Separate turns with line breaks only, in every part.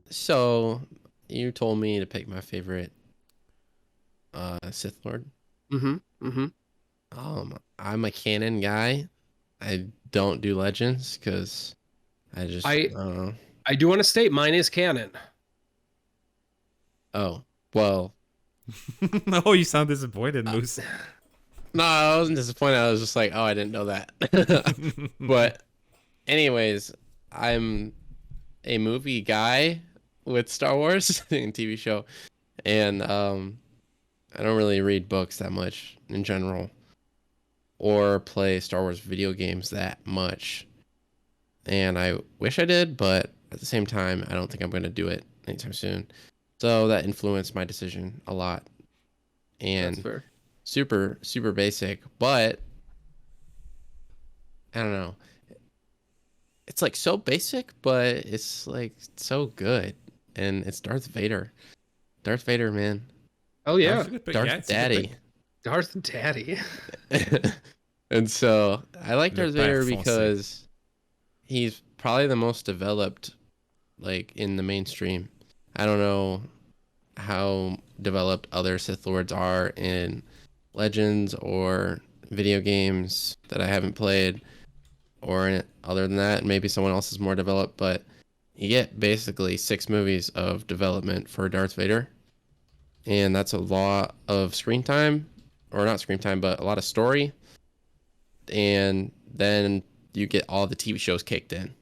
So you told me to pick my favorite Sith Lord.
Mm-hmm. Mm-hmm.
I'm a canon guy. I don't do legends because I just
I I do want to state mine is canon.
oh well.
Oh, you sound disappointed,
uh,
Moose.
no, I wasn't disappointed. I was just like, oh, I didn't know that. But anyways, I'm a movie guy with Star Wars and TV show, and I don't really read books that much in general, or play Star Wars video games that much. And I wish I did, but at the same time, I don't think I'm going to do it anytime soon. So that influenced my decision a lot.
That's
And
fair.
super, super basic, but I don't know. It's like so basic, but it's like so good. And it's Darth Vader. Darth Vader, man.
Oh
That's
yeah,
a good pick.
Darth
Yeah, it's a good
Daddy.
pick.
Darth Daddy.
And so I like
Le
Darth
Père
Vader
Foncé.
because he's probably the most developed, like in the mainstream. I don't know how developed other Sith Lords are in Legends or video games that I haven't played, or other than that, maybe someone else is more developed. But you get basically 6 movies of development for Darth Vader, and that's a lot of screen time, or not screen time, but a lot of story. And then you get all the TV shows kicked in.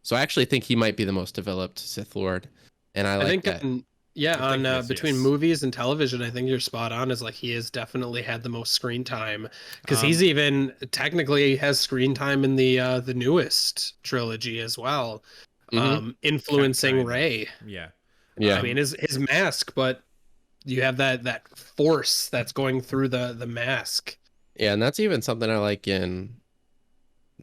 So I actually think he might be the most developed Sith Lord, and I
I
like
think
that.
yeah,
I think
on
he is,
between
yes.
movies and television, I think you're spot on. Is like he has definitely had the most screen time because
Um,
he's even technically has screen time in the newest trilogy as well,
Mm-hmm.
influencing
kind of.
Rey.
Yeah.
Yeah,
I mean, his mask, but you have that force that's going through the mask.
yeah, and that's even something I like in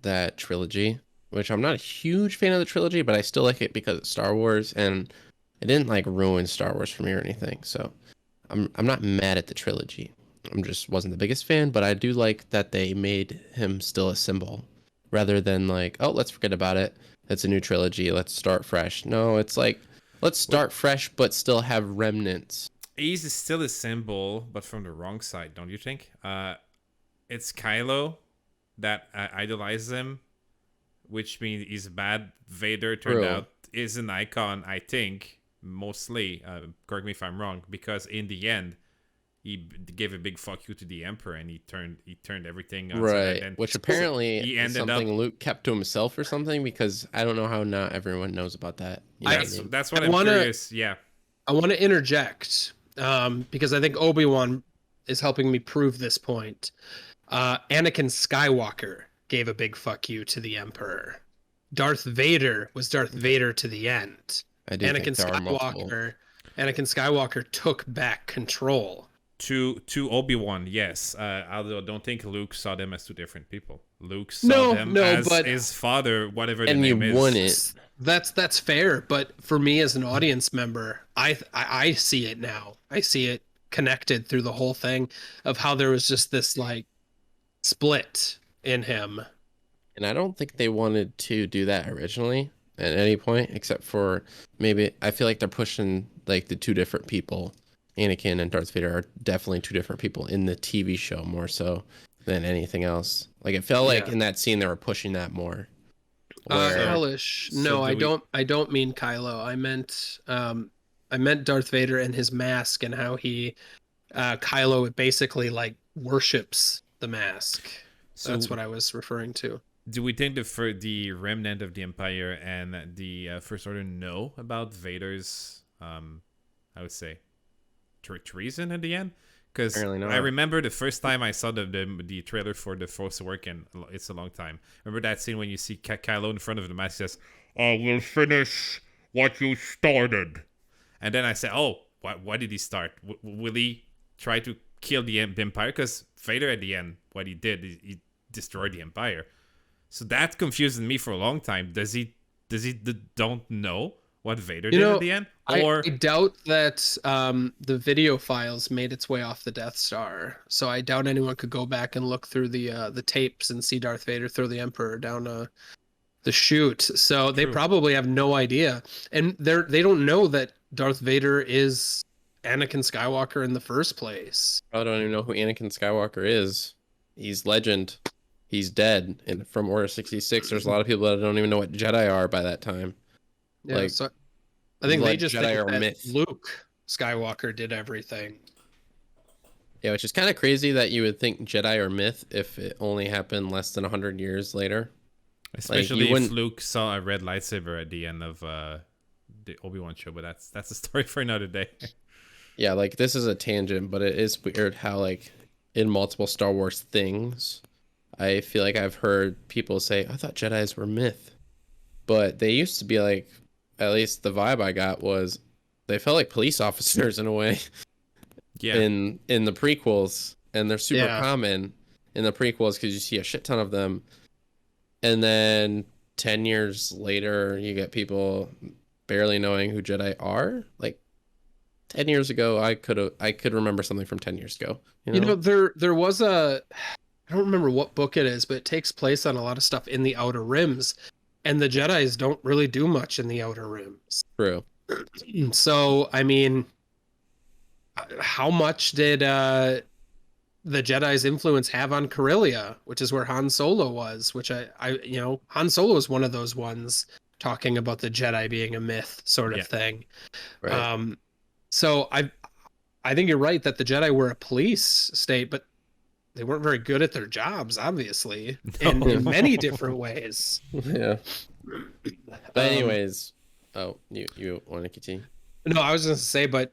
that trilogy, which I'm not a huge fan of the trilogy, but I still like it because it's Star Wars, and it didn't like ruin Star Wars for me or anything. So I'm not mad at the trilogy. I'm just wasn't the biggest fan, but I do like that they made him still a symbol rather than like, oh, let's forget about it. It's a new trilogy. Let's start fresh. No, it's like let's
Well,
start fresh, but still have remnants.
he's still a symbol, but from the wrong side, don't you think? It's Kylo that idolizes him, which means he's bad. Vader turned
True.
out is an icon, I think, mostly. Correct me if I'm wrong, because in the end, gave a big fuck you to the Emperor, and he turned everything upside down.
Right.
Then
Which apparently
he
is
ended
something
up.
Luke kept to himself or something because I don't know how not everyone knows about that. You know
I
what I
That's
mean?
that's what
I
I'm
wanna
curious. Yeah.
I want to interject because I think Obi-Wan is helping me prove this point. Anakin Skywalker gave a big fuck you to the Emperor. Darth Vader was Darth Vader to the end.
I do think
Anakin
there are multiple.
Skywalker, Anakin Skywalker took back control.
To Obi-Wan, yes. Although I don't think Luke saw them as two different people. Luke saw
No,
them
no,
as
but
his father, whatever the
And you
name
won
is.
it.
that's fair. But for me as an audience member, I see it now. I see it connected through the whole thing of how there was just this like split in him.
And I don't think they wanted to do that originally at any point, except for maybe I feel like they're pushing like the two different people. Anakin and Darth Vader are definitely two different people in the TV show more so than anything else. Like it felt like
Yeah.
in that scene they were pushing that more. Where
Hellish.
so
No,
do
I
we-
don't. I don't mean Kylo. I meant Darth Vader and his mask and how Kylo basically like worships the mask.
So
That's what I was referring to.
do we think the remnant of the Empire and the First Order know about Vader's, I would say, treason at the end? Because
Apparently not.
I remember the first time I saw the trailer for The Force Awakens, it's a long time. Remember that scene when you see Kylo in front of the mask says, "I will finish what you started." And then I said, "Oh, why did he start? Will he try to kill the Empire?" Because Vader at the end, what he did, he destroyed the Empire. So that confused me for a long time. Does he don't know what Vader did at the end? Or
I doubt that the video files made its way off the Death Star. So I doubt anyone could go back and look through the tapes and see Darth Vader throw the Emperor down the shoot. So they
True.
probably have no idea. And they don't know that Darth Vader is Anakin Skywalker in the first place.
I don't even know who Anakin Skywalker is. He's legend. He's dead. And from Order 66, there's a lot of people that don't even know what Jedi are by that time.
Yeah,
Like,
so I think they
like
just
Jedi
think
are
that
myth.
Luke Skywalker did everything.
Yeah, which is kind of crazy that you would think Jedi are myth if it only happened less than 100 years later.
Especially
you
if
wouldn't-
Luke saw a red lightsaber at the end of the Obi-Wan show, but that's a story for another day.
Yeah, like this is a tangent, but it is weird how like in multiple Star Wars things, I feel like I've heard people say, I thought Jedis were myth. But they used to be like, at least the vibe I got was they felt like police officers in a way
Yeah.
in the prequels, and they're super
Yeah.
common in the prequels because you see a shit ton of them. And then 10 years later, you get people barely knowing who Jedi are. Like 10 years ago, I could remember something from 10 years ago.
You know, there was I don't remember what book it is, but it takes place on a lot of stuff in the Outer Rims, and the Jedis don't really do much in the Outer Rims.
True.
So, I mean, how much did the Jedi's influence have on Corellia, which is where Han Solo was, which Han Solo was one of those ones talking about the Jedi being a myth sort of thing.
Right.
So I think you're right that the Jedi were a police state, but they weren't very good at their jobs, obviously, in many different ways.
Yeah. But anyways, you want to continue?
No, I was going to say, but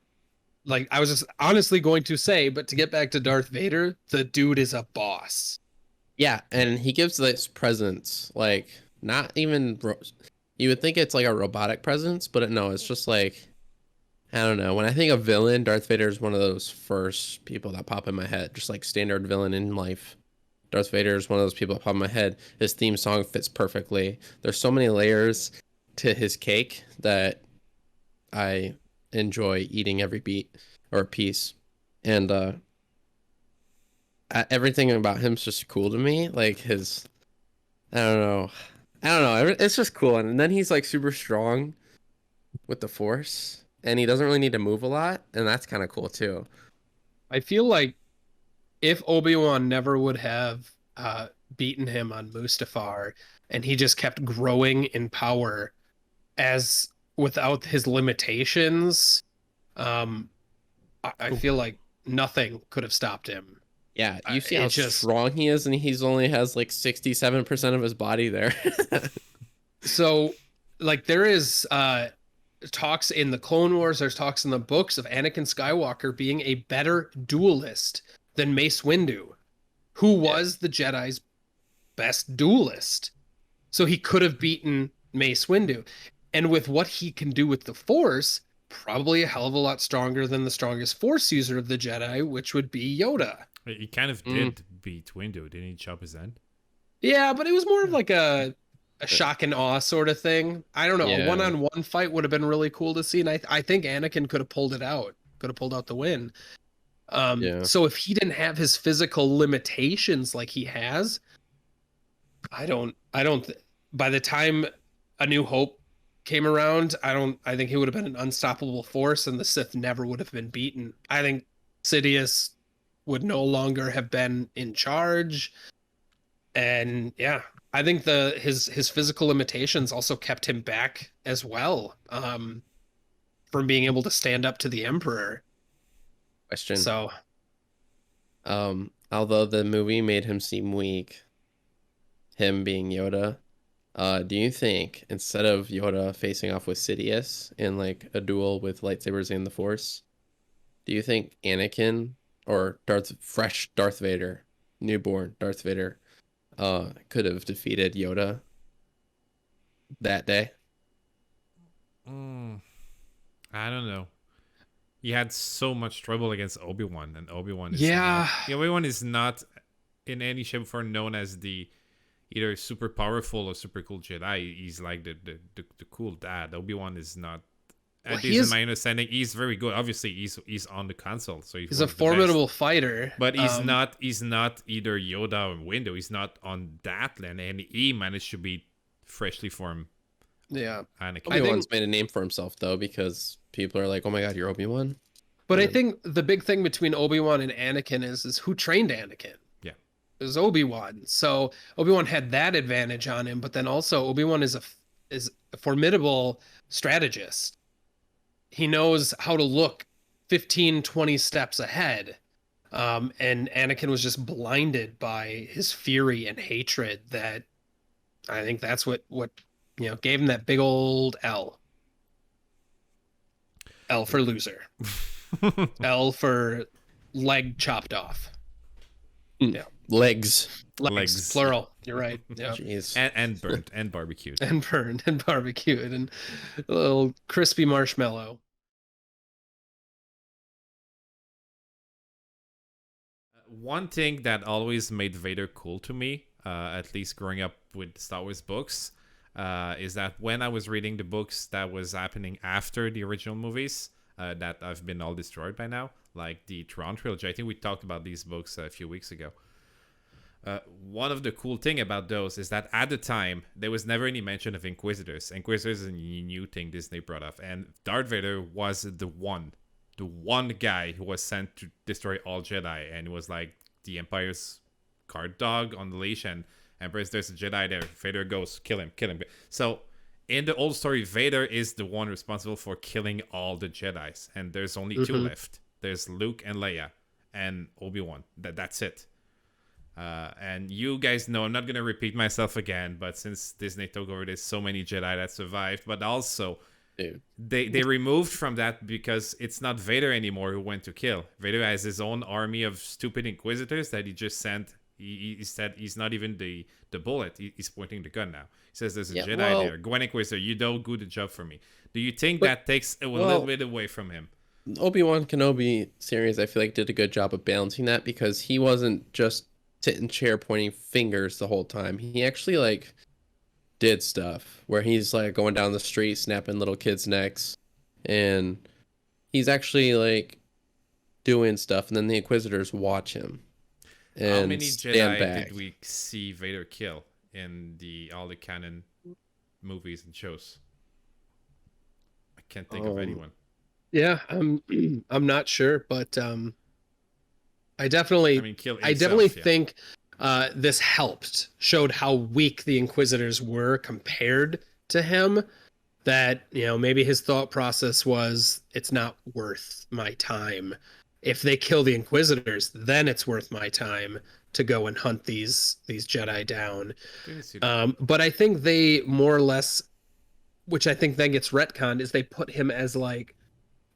like I was just honestly going to say, but to get back to Darth Vader, the dude is a boss.
Yeah, and he gives this presence, like not even. You would think it's like a robotic presence, but no, it's just like, I don't know. When I think of villain, Darth Vader is one of those first people that pop in my head, just like standard villain in life. Darth Vader is one of those people that pop in my head. His theme song fits perfectly. There's so many layers to his cake that I enjoy eating every beat or piece. And everything about him's just cool to me. Like his, I don't know. It's just cool. And then he's like super strong with the Force, and he doesn't really need to move a lot, and that's kind of cool too.
I feel like if Obi-Wan never would have beaten him on Mustafar, and he just kept growing in power as without his limitations, I feel like nothing could have stopped him.
Yeah, you see how strong he is, and he's only has like 67% of his body there.
So, like, there is talks in the Clone Wars, there's talks in the books of Anakin Skywalker being a better duelist than Mace Windu, who was the Jedi's best duelist. So he could have beaten Mace Windu. And with what he can do with the Force, probably a hell of a lot stronger than the strongest Force user of the Jedi, which would be Yoda.
He kind of did beat Windu, didn't he? Chop his end.
Yeah, but it was more of like a shock and awe sort of thing. I don't know.
Yeah.
A one-on-one fight would have been really cool to see, and I think Anakin could have pulled it out. Could have pulled out the win. So if he didn't have his physical limitations like he has, I don't. By the time A New Hope came around, I think he would have been an unstoppable force, and the Sith never would have been beaten. I think Sidious would no longer have been in charge, and yeah, I think his physical limitations also kept him back as well, from being able to stand up to the Emperor.
Question.
So,
although the movie made him seem weak, him being Yoda, do you think instead of Yoda facing off with Sidious in like a duel with lightsabers and the Force, do you think Anakin or fresh Darth Vader, newborn Darth Vader, could have defeated Yoda that day?
I don't know. He had so much trouble against Obi-Wan, and Obi-Wan is Obi-Wan is not in any shape or form known as the either super powerful or super cool Jedi. He's like the cool dad. Obi-Wan is not. At least in my understanding, he's very good. Obviously, he's on the console, so he's
a formidable fighter.
But he's not either Yoda or Windu. He's not on that land, and he managed to beat freshly formed
Yeah.
Anakin.
Obi-Wan's made a name for himself though, because people are like, "Oh my God, you're Obi-Wan."
But I
Yeah.
think the big thing between Obi-Wan and Anakin is who trained Anakin.
Yeah.
It was Obi-Wan. So Obi-Wan had that advantage on him, but then also Obi-Wan is a formidable strategist. He knows how to look 15, 20 steps ahead. And Anakin was just blinded by his fury and hatred that I think that's what gave him that big old L. L for loser. L for leg chopped off. Yeah.
Legs.
Legs.
Plural. You're right. Yeah.
Jeez.
And burnt and barbecued.
And burned and barbecued and a little crispy marshmallow.
One thing that always made Vader cool to me, at least growing up with Star Wars books, is that when I was reading the books that was happening after the original movies, that have been all destroyed by now, like the Tron trilogy. I think we talked about these books a few weeks ago. One of the cool thing about those is that at the time there was never any mention of Inquisitors. Inquisitors is a new thing Disney brought up, and Darth Vader was the one guy who was sent to destroy all Jedi, and it was like the Empire's guard dog on the leash, and Empress, there's a Jedi there. Vader goes, kill him. So in the old story, Vader is the one responsible for killing all the Jedis, and there's only two left. There's Luke and Leia, and Obi-Wan. That's it. And you guys know, I'm not going to repeat myself again, but since Disney took over, there's so many Jedi that survived, but also
Dude.
they removed from that because it's not Vader anymore who went to kill. Vader has his own army of stupid Inquisitors that he just sent. He said he's not even the bullet. He's pointing the gun now. He says there's a Jedi there. Gwen Inquisitor, you don't do the job for me. Do you think that takes a little bit away from him?
Obi-Wan Kenobi series, I feel like, did a good job of balancing that, because he wasn't just sitting chair pointing fingers the whole time. He actually like did stuff where he's like going down the street snapping little kids' necks, and he's actually like doing stuff, and then the Inquisitors watch him. And
how many
stand
Jedi
back.
did we see Vader kill in all the canon movies and shows? I can't think of anyone.
Yeah, I'm not sure, but I definitely think this helped, showed how weak the Inquisitors were compared to him. That, maybe his thought process was, it's not worth my time. If they kill the Inquisitors, then it's worth my time to go and hunt these Jedi down. But I think they more or less, which I think then gets retconned, is they put him as like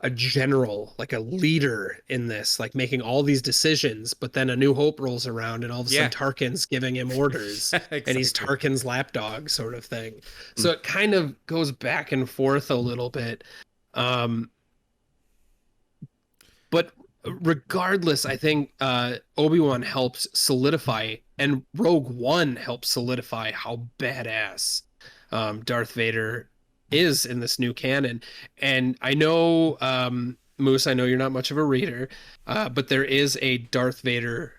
a general, like a leader in this, like making all these decisions. But then A New Hope rolls around, and all of a sudden Tarkin's giving him orders,
Exactly.
and he's Tarkin's lapdog sort of thing. So it kind of goes back and forth a little bit. But regardless, I think Obi-Wan helps solidify, and Rogue One helps solidify how badass Darth Vader is in this new canon. And I know, Moose, I know you're not much of a reader, but there is a Darth Vader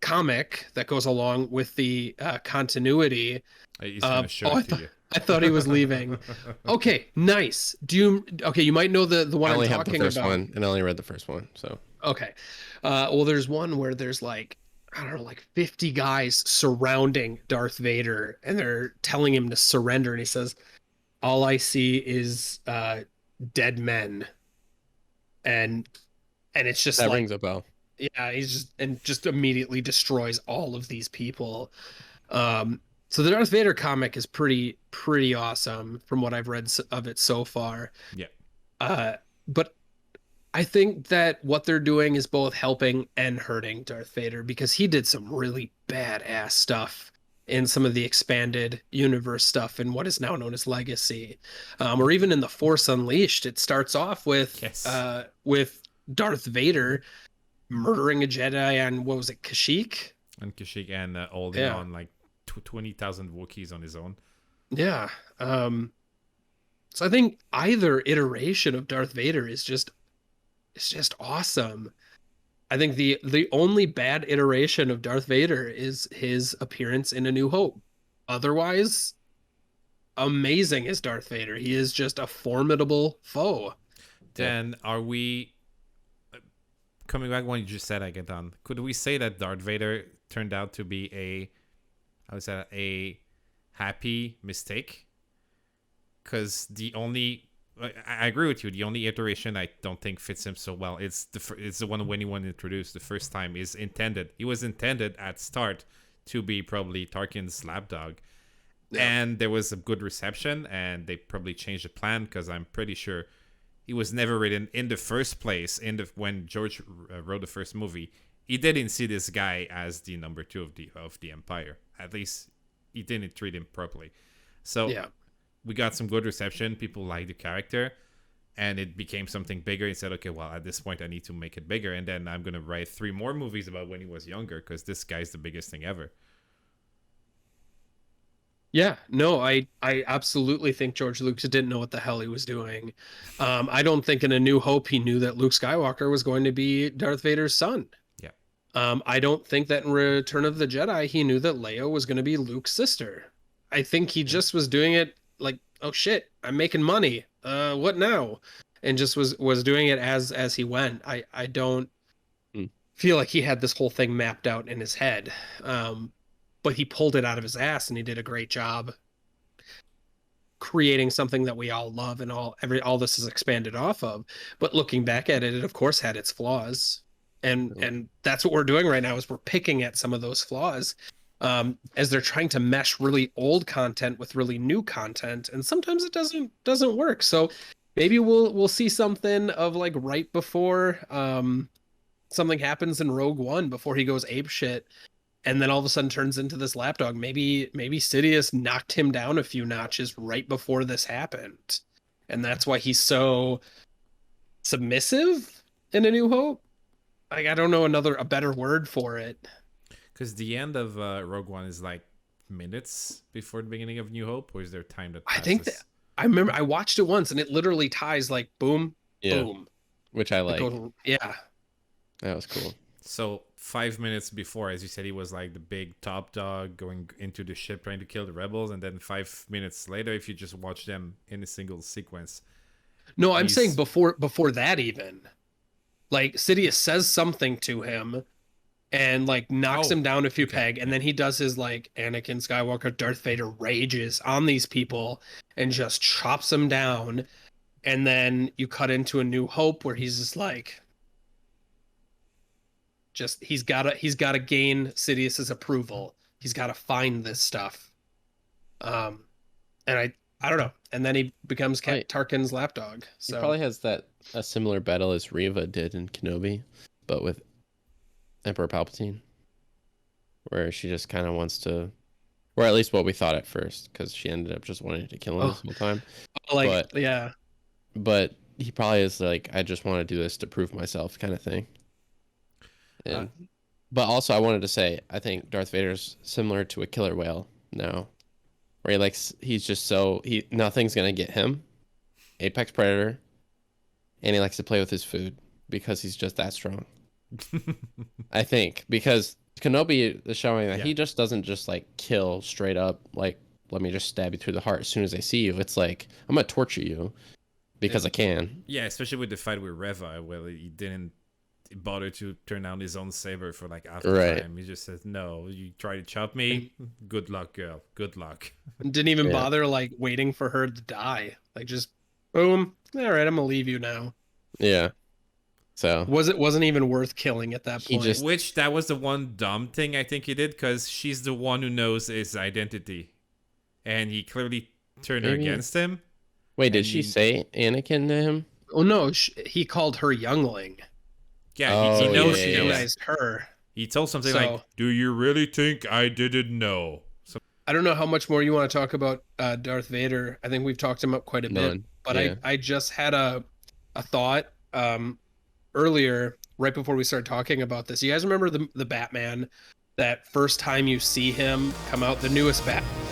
comic that goes along with the continuity.
He's gonna show it to you.
I thought he was leaving. Okay, nice. You might know the one
I only
I'm
have the
talking
first
about.
one, and I only read the first one, so.
Okay. Well, there's one where there's like, I don't know, like 50 guys surrounding Darth Vader, and they're telling him to surrender, and he says, all I see is dead men. And it's just
That
like,
rings a bell.
yeah, he's just immediately destroys all of these people. So the Darth Vader comic is pretty awesome from what I've read of it so far.
Yeah.
But I think that what they're doing is both helping and hurting Darth Vader, because he did some really badass stuff in some of the expanded universe stuff in what is now known as Legacy, or even in The Force Unleashed. It starts off with Darth Vader murdering a Jedi on, what was it, Kashyyyk?
And Kashyyyk, and holding on like 20,000 Wookiees on his own.
Yeah. So I think either iteration of Darth Vader is just awesome. I think the only bad iteration of Darth Vader is his appearance in A New Hope. Otherwise, amazing as Darth Vader. He is just a formidable foe.
Then are we coming back when you just said I get done? Could we say that Darth Vader turned out to be a happy mistake? Because I agree with you. The only iteration I don't think fits him so well. It's the one when he was introduced the first time. He was intended at start to be probably Tarkin's lapdog, and there was a good reception, and they probably changed the plan because I'm pretty sure he was never written in the first place. When George wrote the first movie, he didn't see this guy as the number 2 of the Empire. At least he didn't treat him properly. So we got some good reception. People liked the character, and it became something bigger. He said, okay, well, at this point I need to make it bigger, and then I'm going to write 3 more movies about when he was younger, because this guy's the biggest thing ever.
Yeah, no, I absolutely think George Lucas didn't know what the hell he was doing. I don't think in A New Hope he knew that Luke Skywalker was going to be Darth Vader's son.
Yeah.
I don't think that in Return of the Jedi he knew that Leia was going to be Luke's sister. I think he just was doing it like, oh shit, I'm making money. What now? And just was doing it as he went. I don't feel like he had this whole thing mapped out in his head. But he pulled it out of his ass, and he did a great job creating something that we all love, and all this is expanded off of. But looking back at it, it of course had its flaws, and that's what we're doing right now, is we're picking at some of those flaws, as they're trying to mesh really old content with really new content, and sometimes it doesn't work. So maybe we'll see something of like right before something happens in Rogue One, before he goes apeshit. And then all of a sudden turns into this lapdog. Maybe Sidious knocked him down a few notches right before this happened. And that's why he's so submissive in A New Hope. Like, I don't know a better word for it.
Because the end of Rogue One is like minutes before the beginning of New Hope, or is there time that passes?
I think that I remember I watched it once, and it literally ties like boom, boom.
Which I like.
Yeah.
That was cool.
So 5 minutes before, as you said, he was like the big top dog going into the ship trying to kill the rebels, and then 5 minutes later, if you just watch them in a single sequence.
No, I'm saying before that even. Like, Sidious says something to him and like knocks him down a few peg, and then he does his like Anakin Skywalker Darth Vader rages on these people and just chops them down. And then you cut into A New Hope where he's just like, he's gotta gain Sidious's approval. He's gotta find this stuff. And I don't know. And then he becomes Tarkin's lapdog. So
he probably has a similar battle as Reva did in Kenobi, but with Emperor Palpatine, where she just kind of wants to, or at least what we thought at first, because she ended up just wanting to kill him this whole time. But he probably is like, I just want to do this to prove myself, kind of thing. And, but also, I wanted to say, I think Darth Vader's similar to a killer whale now, where he's just nothing's gonna get him, apex predator, and he likes to play with his food because he's just that strong. I think because Kenobi is showing that he just doesn't just like kill straight up, like, let me just stab you through the heart as soon as I see you. It's like, I'm gonna torture you because I can. Yeah,
especially with the fight with Reva, where he didn't bother to turn down his own saber for like after time. He just says, no, you try to chop me, good luck, girl, good luck.
Didn't even bother like waiting for her to die, like just boom, all right, I'm gonna leave you now. So wasn't even worth killing at that point.
Which that was the one dumb thing I think he did, because she's the one who knows his identity, and he clearly turned her against him.
Wait, did she say Anakin to him?
Oh no, he called her youngling.
Yeah, he knows
she recognized her.
He told something like, do you really think I didn't know? So,
I don't know how much more you want to talk about Darth Vader. I think we've talked him up quite a bit. But I just had a thought earlier, right before we started talking about this. You guys remember the Batman, that first time you see him come out, the newest Batman?